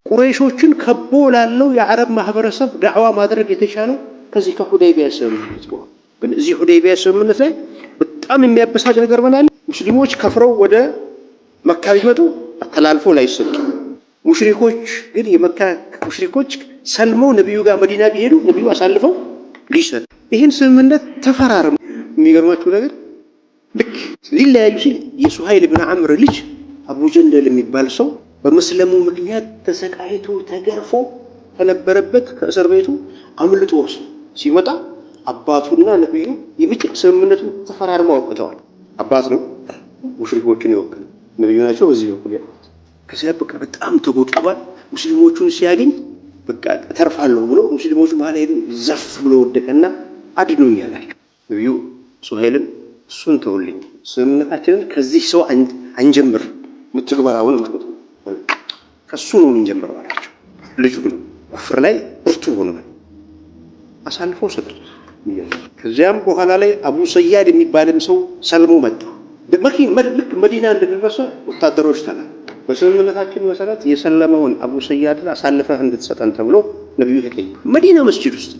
ቁረይሾችን ከቦ ላለው የአረብ ማህበረሰብ ዳዕዋ ማድረግ የተቻለው ከዚህ ከሁደይቢያ ስምምነት በኋላ ግን እዚህ ሁደይቢያ ስምምነት ላይ በጣም የሚያበሳጭ ነገር ምን አለ? ሙስሊሞች ከፍረው ወደ መካ ቢመጡ ተላልፎ ላይሰጡ፣ ሙሽሪኮች ግን የመካ ሙሽሪኮች ሰልመው ነብዩ ጋር መዲና ቢሄዱ ነብዩ አሳልፈው ሊሰጡ ይህን ስምምነት ተፈራረሙ። የሚገርማችሁ ነገር ልክ ሊለያዩ ሲል የሱሀይል ብን ዐምር ልጅ አቡ ጀንደል የሚባል ሰው በመስለሙ ምክንያት ተሰቃይቶ ተገርፎ ከነበረበት ከእስር ቤቱ አምልጦ ሲመጣ አባቱና ነብዩ የብቻ ስምምነቱን ተፈራርመው አውጥተዋል። አባት ነው ሙሽሪኮችን ይወክል፣ ነብዩ ናቸው በዚህ በኩል ያሉት። ከዚያ በቃ በጣም ተጎድቷል። ሙስሊሞቹን ሲያገኝ በቃ ተርፋለሁ ብሎ ሙስሊሞቹ መሃል ሄዱ። ዘፍ ብሎ ወደቀና አድኑኝ አላቸው። ነብዩ ሱሀይልን እሱን ተውልኝ፣ ስምምነታችንን ከዚህ ሰው አንጀምር፣ ምትግባራውን ማለት ነው ከሱ ነው እንጀምር አላቸው። ልጁ ግን ኩፍር ላይ ብርቱ ሆነ አሳልፎ ሰጠ። ከዚያም በኋላ ላይ አቡ ሰያድ የሚባልም ሰው ሰልሞ መጣ። ልክ መዲና እንደደረሰ ወታደሮች ተላኩ። በስምምነታችን መሰረት የሰለመውን አቡ ሰያድን አሳልፈህ እንድትሰጠን ተብሎ ነብዩ ተጠየቁ። መዲና መስጂድ ውስጥ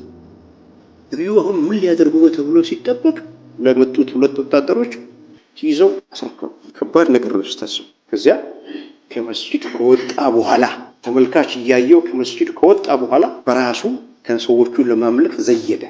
ነብዩ አሁን ምን ሊያደርጉ ነው ተብሎ ሲጠበቅ ለመጡት ሁለት ወታደሮች ይዘው አስረከቡ። ከባድ ነገር ነው ስታስቡ። ከዚያ ከመስጂድ ከወጣ በኋላ ተመልካች እያየው ከመስጂድ ከወጣ በኋላ በራሱ ከሰዎቹ ለማምለክ ዘየደ።